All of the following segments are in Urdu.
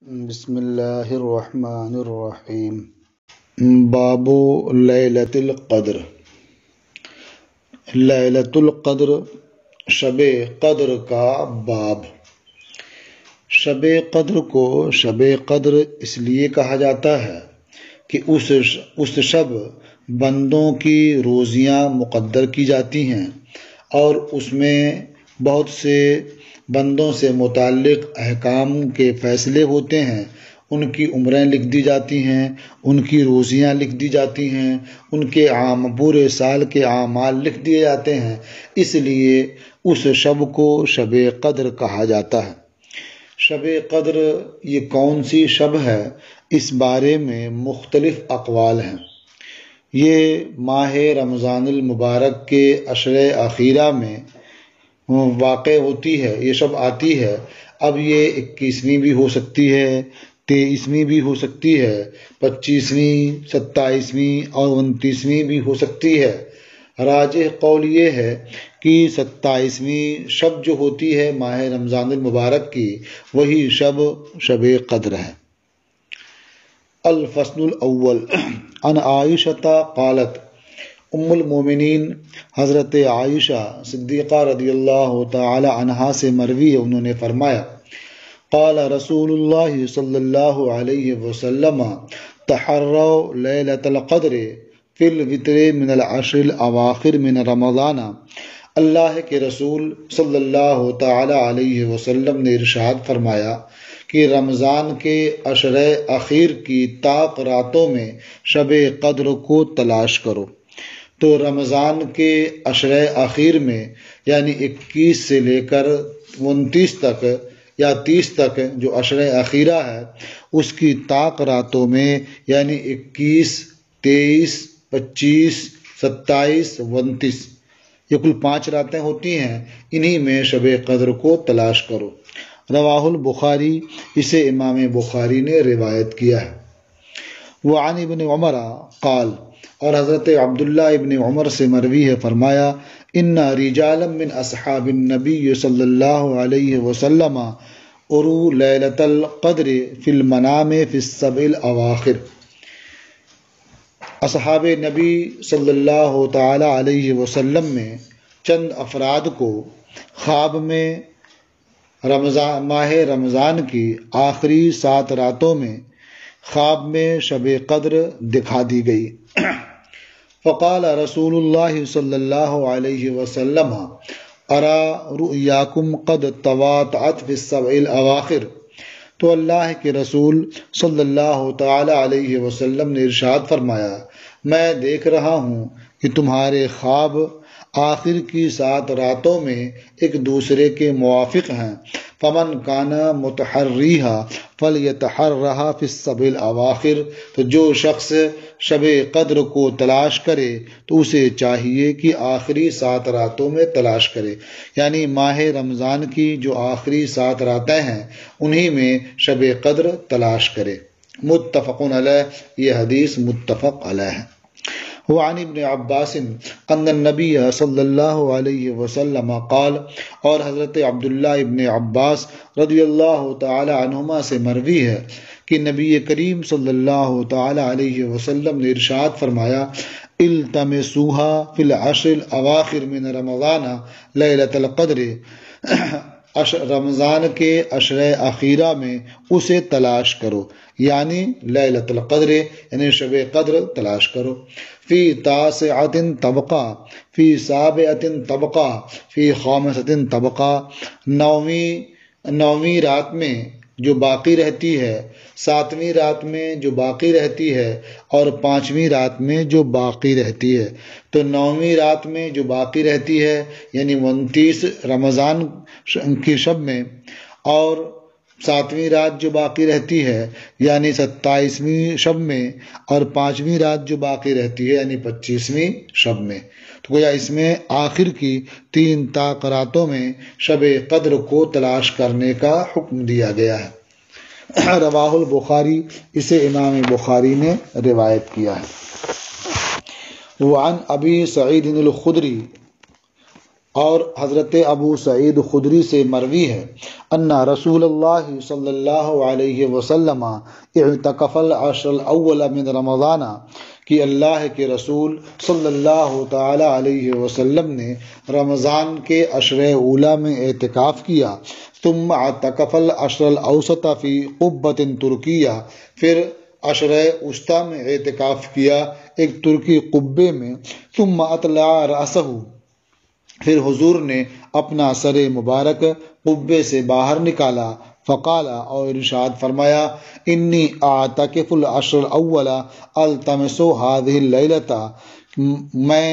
بسم اللہ الرحمن الرحیم۔ باب لیلۃ القدر۔ لیلۃ القدر شب قدر کا باب۔ شب قدر کو شب قدر اس لیے کہا جاتا ہے کہ اس شب بندوں کی روزیاں مقدر کی جاتی ہیں اور اس میں بہت سے بندوں سے متعلق احکام کے فیصلے ہوتے ہیں، ان کی عمریں لکھ دی جاتی ہیں، ان کی روزیاں لکھ دی جاتی ہیں، ان کے پورے سال کے اعمال لکھ دیے جاتے ہیں، اس لیے اس شب کو شب قدر کہا جاتا ہے۔ شب قدر یہ کون سی شب ہے، اس بارے میں مختلف اقوال ہیں۔ یہ ماہ رمضان المبارک کے عشرۂ اخیرہ میں واقع ہوتی ہے، یہ شب آتی ہے۔ اب یہ 21ویں بھی ہو سکتی ہے، 23ویں بھی ہو سکتی ہے، 25ویں، 27ویں اور 29ویں بھی ہو سکتی ہے۔ راجح قول یہ ہے کہ 27ویں شب جو ہوتی ہے ماہ رمضان المبارک کی، وہی شب قدر ہے۔ الفصل الاول عن عائشہ قالت، ام المومنین حضرت عائشہ صدیقہ رضی اللہ تعالی عنہا سے مروی ہے، انہوں نے فرمایا، قال رسول اللہ صلی اللہ علیہ وسلم تحروا لیلۃ القدر فی الوتر من العشر الاواخر من رمضان۔ اللہ کے رسول صلی اللہ تعالی علیہ وسلم نے ارشاد فرمایا کہ رمضان کے عشرۂ اخیر کی طاق راتوں میں شب قدر کو تلاش کرو۔ تو رمضان کے عشرۂ اخیر میں یعنی 21 سے لے کر 29 تک یا 30 تک جو عشرۂ اخیرہ ہے، اس کی طاق راتوں میں یعنی 21، 23، 25، 27، 29، یہ کل 5 راتیں ہوتی ہیں، انہی میں شب قدر کو تلاش کرو۔ رواہ البخاری، اسے امام بخاری نے روایت کیا ہے۔ وعن ابن عمر قال، اور حضرت عبداللہ ابن عمر سے مروی ہے، فرمایا، ان رجالا من اصحاب النبی صلی اللہ علیہ وسلم اروا لیلۃ القدر فی المنام فی السبع الاواخر۔ اصحاب نبی صلی اللہ تعالی علیہ وسلم میں چند افراد کو خواب میں ماہ رمضان کی آخری 7 راتوں میں خواب میں شب قدر دکھا دی گئی۔ فقال رسول اللہ صلی اللہ علیہ وسلم ارى رؤیاکم قد تواطأت فی السبع الاواخر۔ تو اللہ کے رسول صلی اللہ تعالی علیہ وسلم نے ارشاد فرمایا، میں دیکھ رہا ہوں کہ تمہارے خواب آخر کی 7 راتوں میں ایک دوسرے کے موافق ہیں۔ فمن کان متحریھا فلیتحرھا فی السبع الاواخر۔ تو جو شخص شب قدر کو تلاش کرے تو اسے چاہیے کہ آخری 7 راتوں میں تلاش کرے، یعنی ماہ رمضان کی جو آخری 7 راتیں ہیں انہی میں شب قدر تلاش کرے۔ متفق علیہ، یہ حدیث متفق علیہ ہے۔ وعن ابن عباس ان النبی صلی اللہ علیہ وسلم قال، اور حضرت عبداللہ ابن عباس رضی اللہ تعالی عنہما سے مروی ہے کہ نبی کریم صلی اللہ تعالی علیہ وسلم نے ارشاد فرمایا، التمسوها فی العشر الاواخر من رمضان لیلۃ القدر۔ رمضان کے عشرۂ اخیرہ میں اسے تلاش کرو، یعنی لیلۃ القدر یعنی شب قدر تلاش کرو۔ فی تاسعۃ طبقہ، فی سابعۃ طبقہ، فی خامسۃ طبقہ۔ 9ویں رات میں جو باقی رہتی ہے، 7ویں رات میں جو باقی رہتی ہے اور 5ویں رات میں جو باقی رہتی ہے۔ تو 9ویں رات میں جو باقی رہتی ہے یعنی 29 رمضان کی شب میں، اور 7ویں رات جو باقی رہتی ہے یعنی 27ویں شب میں، اور 5ویں رات جو باقی رہتی ہے یعنی 25ویں شب میں۔ تو گویا اس میں آخر کی 3 طاق راتوں میں شب قدر کو تلاش کرنے کا حکم دیا گیا ہے۔ رواہ البخاری، اسے امام بخاری نے روایت کیا ہے۔ وعن ابی سعید الخدری، اور حضرت ابو سعید خدری سے مروی ہے، ان رسول اللہ صلی اللہ علیہ وسلم اعتکف العشر الاول من رمضان، کہ اللہ کے رسول صلی اللہ تعالی علیہ وسلم نے رمضان کے عشر اولا میں اعتکاف کیا، ثم اعتکف العشر الاوسط فی قبۃ ترکیہ، پھر عشر وسطی میں اعتکاف کیا ایک ترکی قبے میں، ثم اطلع رأسہ، پھر حضور نے اپنا سر مبارک قبے سے باہر نکالا، فقال، اور ارشاد فرمایا، انی اعتکف العشر الاول التمس هذه اللیلۃ، میں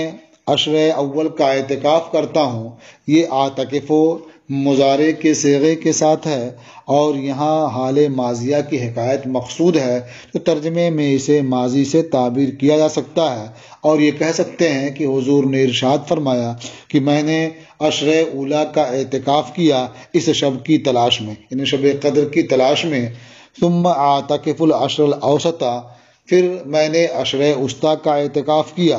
عشر اول کا اعتکاف کرتا ہوں۔ یہ اعتکف مضارع کے صیغے کے ساتھ ہے اور یہاں حال ماضیہ کی حکایت مقصود ہے، تو ترجمے میں اسے ماضی سے تعبیر کیا جا سکتا ہے اور یہ کہہ سکتے ہیں کہ حضور نے ارشاد فرمایا کہ میں نے عشر اولا کا اعتکاف کیا اس شب کی تلاش میں، یعنی شب قدر کی تلاش میں، ثم اعتکف العشر الاوسط، پھر میں نے عشر وسطی کا اعتکاف کیا،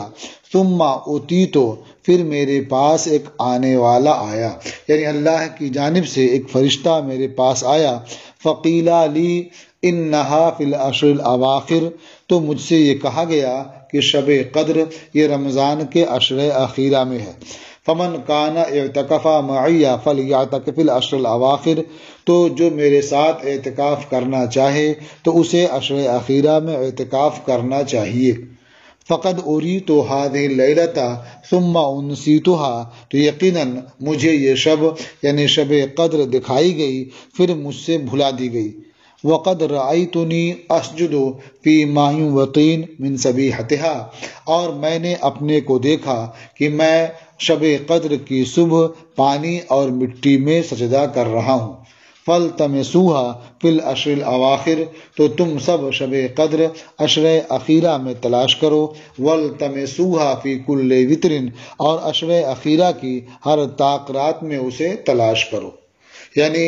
ثم اوتیت، پھر میرے پاس ایک آنے والا آیا، یعنی اللہ کی جانب سے ایک فرشتہ میرے پاس آیا، فقیل لی انہا فی العشر الاواخر، تو مجھ سے یہ کہا گیا کہ شب قدر یہ رمضان کے عشر اخیرہ میں ہے، فمن کان اعتکف معی فلیعتکف العشر الاواخر، تو جو میرے ساتھ اعتکاف کرنا چاہے تو اسے عشر اخیرہ میں اعتکاف کرنا چاہیے۔ فقد اریت هذه اللیلۃ ثم انسیتها، تو یقیناً مجھے یہ شب یعنی شب قدر دکھائی گئی پھر مجھ سے بھلا دی گئی۔ وقد رأیتنی اسجد فی ماء وطین من صبیحتها، اور میں نے اپنے کو دیکھا کہ میں شب قدر کی صبح پانی اور مٹی میں سجدہ کر رہا ہوں۔ فَالْتَمِسُوهَا فِي الْعَشْرِ الْأَوَاخِرِ، تو تم سب شب قدر عشر اخیرہ میں تلاش کرو، وَالْتَمِسُوهَا فِي كُلِّ وِتْرٍ، اور عشر اخیرہ کی ہر طاق رات میں اسے تلاش کرو۔ یعنی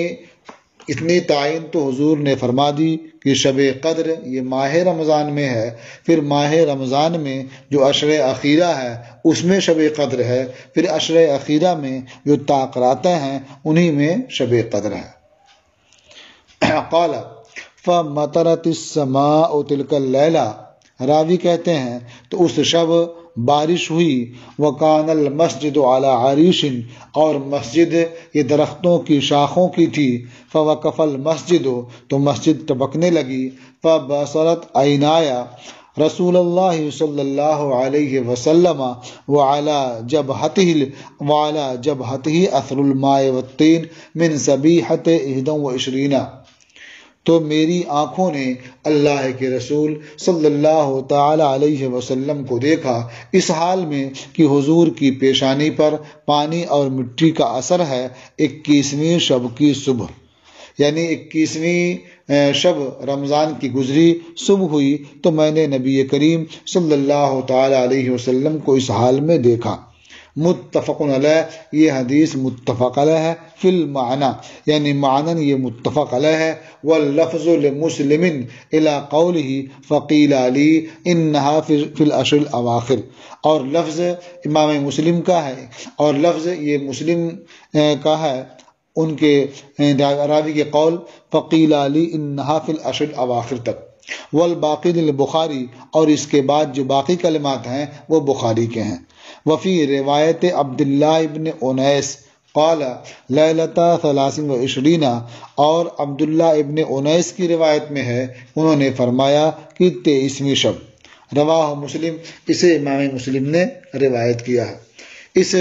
اتنی تعین تو حضور نے فرما دی کہ شب قدر یہ ماہ رمضان میں ہے، پھر ماہ رمضان میں جو عشر اخیرہ ہے اس میں شب قدر ہے، پھر عشر اخیرہ میں جو طاق راتیں ہیں انہی میں شب قدر ہے۔ قال فمطرت السماء تلک اللیلہ، راوی کہتے ہیں تو اس شب بارش ہوئی، وکان المسجد علی عریش، اور مسجد یہ درختوں کی شاخوں کی تھی، فوقف المسجد، تو مسجد ٹپکنے لگی، فبصرت عینایا رسول اللہ صلی اللہ علیہ وسلم وعلی جبہتہ اثر الماء والطین من صبیحۃ 21، تو میری آنکھوں نے اللہ کے رسول صلی اللہ تعالی علیہ وسلم کو دیکھا اس حال میں کہ حضور کی پیشانی پر پانی اور مٹی کا اثر ہے 21ویں شب کی صبح، یعنی 21ویں شب رمضان کی گزری صبح ہوئی تو میں نے نبی کریم صلی اللہ تعالی علیہ وسلم کو اس حال میں دیکھا۔ متفق علیہ، یہ حدیث متفق علیہ ہے، فی المعنی، یعنی معنن یہ متفق علیہ ہے، واللفظ لمسلم الی قولہ فقیل لی انہا فی العشر الاواخر، اور لفظ امام مسلم کا ہے اور لفظ یہ مسلم کا ہے ان کے راوی کے قول فقیل لی انہا فی العشر الاواخر تک، والباقی للبخاری، اور اس کے بعد جو باقی کلمات ہیں وہ بخاری کے ہیں۔ وفی روایت عبداللہ ابن انیس قال لیلۃ 23، اور عبداللہ ابن انیس کی روایت میں ہے انہوں نے فرمایا کہ 23ویں شب، رواہ مسلم، اسے امام مسلم نے روایت کیا ہے۔ اس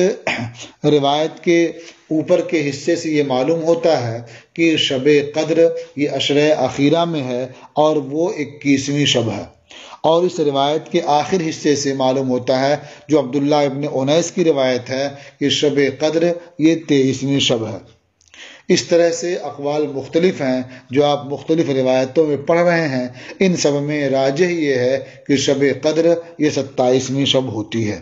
روایت کے اوپر کے حصے سے یہ معلوم ہوتا ہے کہ شب قدر یہ عشر اخیرہ میں ہے اور وہ 21ویں شب ہے، اور اس روایت کے آخر حصے سے معلوم ہوتا ہے جو عبداللہ ابن انیس کی روایت ہے کہ شب قدر یہ 23ویں شب ہے۔ اس طرح سے اقوال مختلف ہیں جو آپ مختلف روایتوں میں پڑھ رہے ہیں، ان سب میں راجح یہ ہے کہ شب قدر یہ 27ویں شب ہوتی ہے۔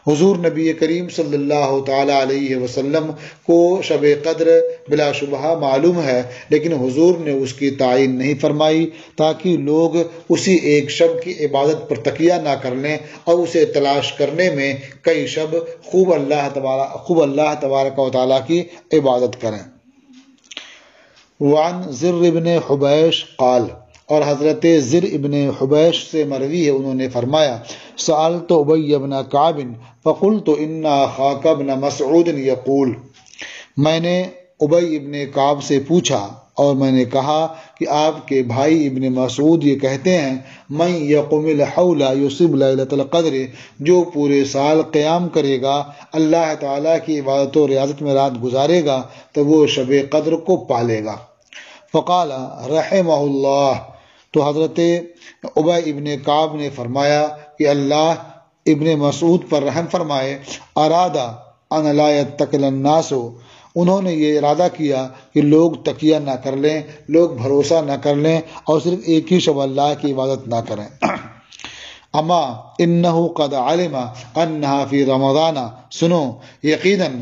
حضور نبی کریم صلی اللہ تعالی علیہ وسلم کو شب قدر بلا شبہ معلوم ہے، لیکن حضور نے اس کی تعین نہیں فرمائی تاکہ لوگ اسی ایک شب کی عبادت پر تکیہ نہ کر لیں اور اسے تلاش کرنے میں کئی شب خوب اللہ تبارک و تعالیٰ کی عبادت کریں۔ وعن زر ابن حبیش قال، اور حضرت زر ابن حبیش سے مروی ہے، انہوں نے فرمایا سألت ابی بن کعب فقلت ان اخاک ابن مسعود یقول، میں نے ابی ابن کعب سے پوچھا اور میں نے کہا کہ آپ کے بھائی ابن مسعود یہ کہتے ہیں من یقم الحول یصب لیلۃ القدر، جو پورے سال قیام کرے گا، اللہ تعالیٰ کی عبادت و ریاضت میں رات گزارے گا تو وہ شب قدر کو پالے گا۔ فقال رحمہ اللہ، تو حضرت ابی ابن کعب نے فرمایا کہ اللہ ابن مسعود پر رحم فرمائے، ارادہ ان لا یتکل الناس، انہوں نے یہ ارادہ کیا کہ لوگ تکیہ نہ کر لیں، لوگ بھروسہ نہ کر لیں اور صرف ایک ہی شب اللہ کی عبادت نہ کریں۔ اما انہ قد علم انہا فی رمضان، سنو یقیناً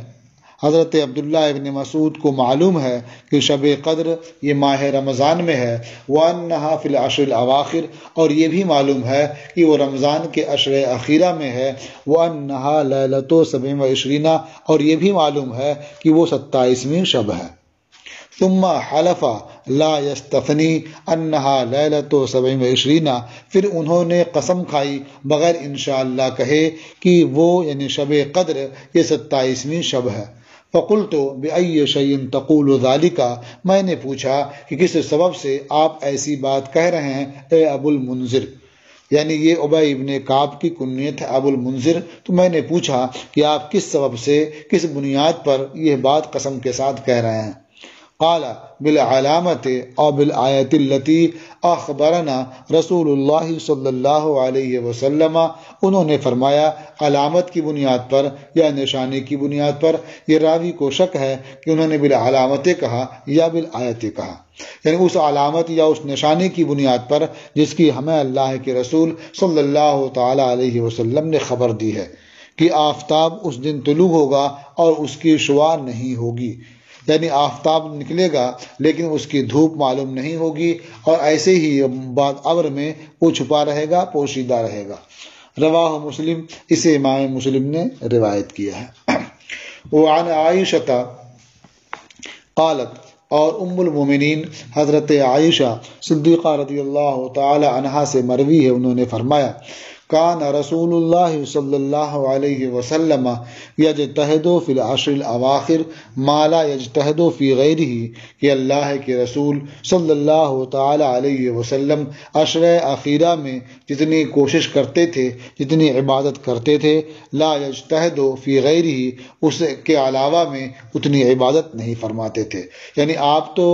حضرت عبداللہ ابن مسعود کو معلوم ہے کہ شب قدر یہ ماہ رمضان میں ہے، وانہا فی العشر الاواخر، اور یہ بھی معلوم ہے کہ وہ رمضان کے عشر اخیرہ میں ہے، وانہا لیلۃ 27، اور یہ بھی معلوم ہے کہ وہ 27ویں شب ہے۔ ثم حلف لا یستثنی انہا لیلۃ 27، پھر انہوں نے قسم کھائی بغیر انشاءاللہ کہے کہ وہ یعنی شب قدر یہ 27ویں شب ہے۔ فقلت بأی شیء تقول ذلک، میں نے پوچھا کہ کس سبب سے آپ ایسی بات کہہ رہے ہیں اے ابو المنذر، یعنی یہ ابی ابن کعب کی کنیت ہے ابو المنذر، تو میں نے پوچھا کہ آپ کس سبب سے، کس بنیاد پر یہ بات قسم کے ساتھ کہہ رہے ہیں۔ قال بالعلامت او بالآیت التي اخبرنا رسول اللہ صلی اللہ علیہ وسلم، انہوں نے فرمایا علامت کی بنیاد پر یا نشانی کی بنیاد پر۔ یہ راوی کو شک ہے کہ انہوں نے بالعلامت کہا یا بالآیت کہا، یعنی اس علامت یا اس نشانی کی بنیاد پر جس کی ہمیں اللہ کے رسول صلی اللہ تعالی علیہ وسلم نے خبر دی ہے کہ آفتاب اس دن طلوع ہوگا اور اس کی شعاع نہیں ہوگی، یعنی آفتاب نکلے گا لیکن اس کی دھوپ معلوم نہیں ہوگی، اور ایسے ہی بعد ابر میں وہ چھپا رہے گا، پوشیدہ رہے گا۔ رواہ مسلم، اسے امام مسلم نے روایت کیا ہے۔ وعن عائشہ قالت، اور ام المومنین حضرت عائشہ صدیقہ رضی اللہ تعالی عنہا سے مروی ہے، انہوں نے فرمایا کان رسول اللہ صلی اللہ علیہ وسلم یجتہد فی العشر الاواخر ما لا یجتہد فی غیرہ، کہ اللہ کے رسول صلی اللہ تعالی علیہ وسلم عشر اخیرہ میں جتنی کوشش کرتے تھے، جتنی عبادت کرتے تھے، لا یجتہد فی غیرہ، اس کے علاوہ میں اتنی عبادت نہیں فرماتے تھے، یعنی آپ تو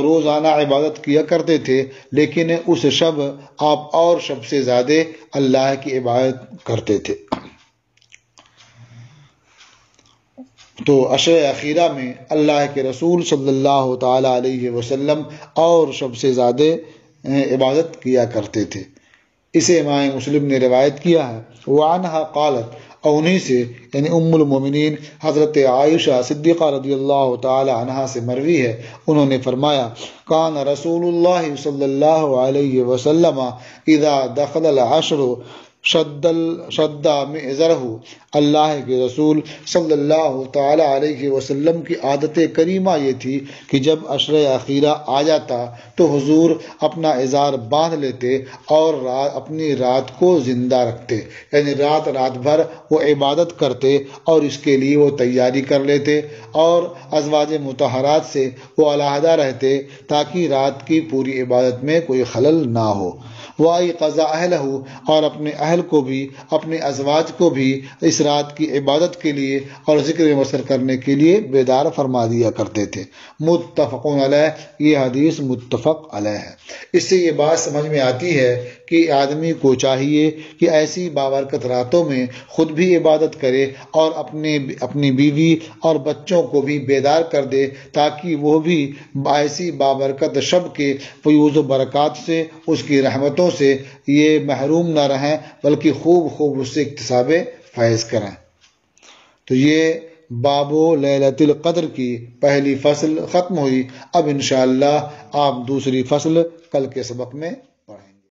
روزانہ عبادت کیا کرتے تھے لیکن اس شب آپ اور شب سے زیادہ اللہ کی عبادت کرتے تھے۔ تو عشر اخیرہ میں اللہ کے رسول صلی اللہ تعالی علیہ وسلم اور شب سے زیادہ عبادت کیا کرتے تھے، اسے امام مسلم نے روایت کیا ہے۔ وعنہا قالت، اور انہی سے یعنی ام المومنین حضرت عائشہ صدیقہ رضی اللہ تعالی عنہا سے مروی ہے، انہوں نے فرمایا کان رسول اللہ صلی اللہ علیہ وسلم اذا دخل العشر شد مئزرہ، اللہ کے رسول صلی اللہ تعالی علیہ وسلم کی عادت کریمہ یہ تھی کہ جب عشر اخیرہ آ جاتا تو حضور اپنا ازار باندھ لیتے اور اپنی رات کو زندہ رکھتے، یعنی رات بھر وہ عبادت کرتے اور اس کے لیے وہ تیاری کر لیتے، اور ازواج مطہرات سے وہ علیحدہ رہتے تاکہ رات کی پوری عبادت میں کوئی خلل نہ ہو۔ وَأَيْقَظَ أَهْلَهُ، اور اپنے اہل کو بھی، اپنے ازواج کو بھی اس رات کی عبادت کے لیے اور ذکر بسر کرنے کے لیے بیدار فرما دیا کرتے تھے۔ متفق علیہ، یہ حدیث متفق علیہ ہے۔ اس سے یہ بات سمجھ میں آتی ہے کہ آدمی کو چاہیے کہ ایسی بابرکت راتوں میں خود بھی عبادت کرے اور اپنی بیوی اور بچوں کو بھی بیدار کر دے تاکہ وہ بھی ایسی بابرکت شب کے فیوز و برکات سے، اس کی رحمتوں سے یہ محروم نہ رہیں بلکہ خوب اس سے اکتساب فیض کریں۔ تو یہ باب لیلۃ القدر کی پہلی فصل ختم ہوئی۔ اب انشاءاللہ آپ دوسری فصل کل کے سبق میں